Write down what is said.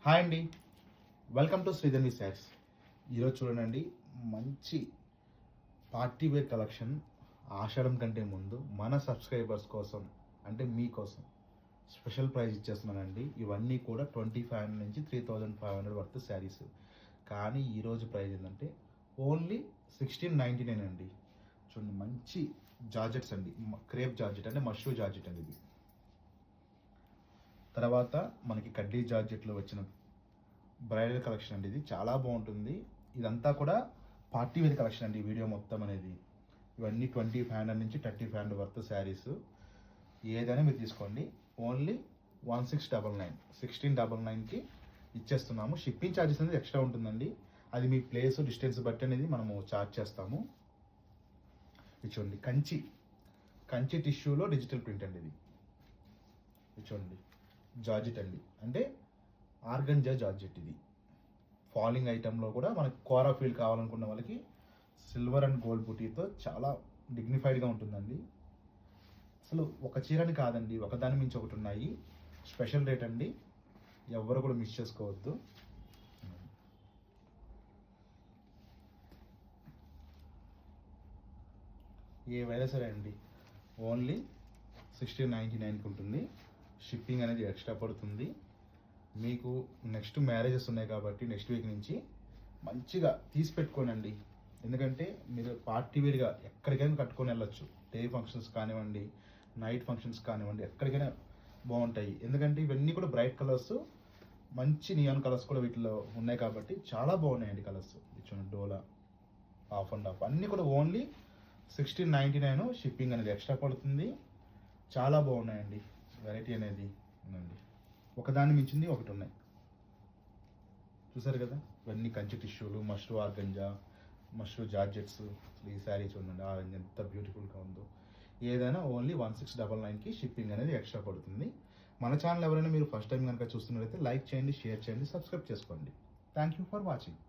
Hi అండి, welcome to శ్రీధర్ని saris. ఈరోజు చూడండి, మంచి పార్టీ వేర్ కలెక్షన్ ఆషాఢం కంటే ముందు మన సబ్స్క్రైబర్స్ కోసం, అంటే మీకోసం స్పెషల్ ప్రైస్ ఇచ్చేస్తున్నానండి. ఇవన్నీ కూడా 2500 నుంచి 3500 వర్త్ శారీస్. కానీ ఈరోజు ప్రైస్ ఏంటంటే ఓన్లీ 1699 అండి. చూడండి, మంచి జార్జెట్స్ అండి, క్రేప్ జార్జెట్ అంటే మష్రూ జార్జెట్ అండి ఇది. తర్వాత మనకి కడ్డీ జార్జెట్లో వచ్చిన బ్రైడల్ కలెక్షన్ అండి, ఇది చాలా బాగుంటుంది. ఇదంతా కూడా పార్టీ వేర్ కలెక్షన్ అండి. వీడియో మొత్తం అనేది ఇవన్నీ 2500 నుంచి 3500 వర్త్ శారీస్. ఏదైనా మీరు తీసుకోండి, ఓన్లీ 1699కి ఇచ్చేస్తున్నాము. షిప్పింగ్ ఛార్జెస్ అనేది ఎక్స్ట్రా ఉంటుందండి, అది మీ ప్లేస్ డిస్టెన్స్ బట్టి అనేది మనము ఛార్జ్ చేస్తాము. ఇది చూడండి, కంచి టిష్యూలో డిజిటల్ ప్రింట్ అండి ఇది. చూడండి, జార్జెట్ అండి, అంటే ఆర్గంజా జార్జెట్. ఇది ఫాలింగ్ ఐటెంలో కూడా మనకి కోరా ఫీల్ కావాలనుకున్న వాళ్ళకి సిల్వర్ అండ్ గోల్డ్ బుటీతో చాలా డిగ్నిఫైడ్గా ఉంటుందండి. అసలు ఒక చీరని కాదండి, ఒకదాని మించి ఒకటి ఉన్నాయి. స్పెషల్ రేట్ అండి, ఎవరు కూడా మిస్ చేసుకోవద్దు. ఏవైనా సరే అండి, ఓన్లీ 1699కి ఉంటుంది. షిప్పింగ్ అనేది ఎక్స్ట్రా పడుతుంది. మీకు నెక్స్ట్ మ్యారేజెస్ ఉన్నాయి కాబట్టి నెక్స్ట్ వీక్ నుంచి మంచిగా తీసి పెట్టుకోనండి. ఎందుకంటే మీరు పార్టీ వేర్గా ఎక్కడికైనా కట్టుకొని వెళ్ళొచ్చు. డే ఫంక్షన్స్ కానివ్వండి, నైట్ ఫంక్షన్స్ కానివ్వండి, ఎక్కడికైనా బాగుంటాయి. ఎందుకంటే ఇవన్నీ కూడా బ్రైట్ కలర్స్, మంచి నియాన్ కలర్స్ కూడా వీటిలో ఉన్నాయి కాబట్టి చాలా బాగున్నాయండి కలర్స్. చూడండి, డోలా, హాఫ్ అండ్ హాఫ్ అన్నీ కూడా ఓన్లీ 1699. షిప్పింగ్ అనేది ఎక్స్ట్రా పడుతుంది. చాలా బాగున్నాయండి, వెరైటీ అనేది ఉందండి. ఒకదాన్ని మించింది ఒకటి ఉన్నాయి, చూసారు కదా. ఇవన్నీ కంచి టిష్యూలు, మష్రూ ఆర్గంజా, మష్రూ జార్జెట్స్. ఈ శారీ చూడండి, ఆరెంజ్ ఎంత బ్యూటిఫుల్గా ఉందో. ఏదైనా ఓన్లీ 1699కి షిప్పింగ్ అనేది ఎక్స్ట్రా పడుతుంది. మన ఛానల్ ఎవరైనా మీరు ఫస్ట్ టైం కనుక చూస్తున్నట్లయితే లైక్ చేయండి, షేర్ చేయండి, సబ్స్క్రైబ్ చేసుకోండి. Thank you for watching.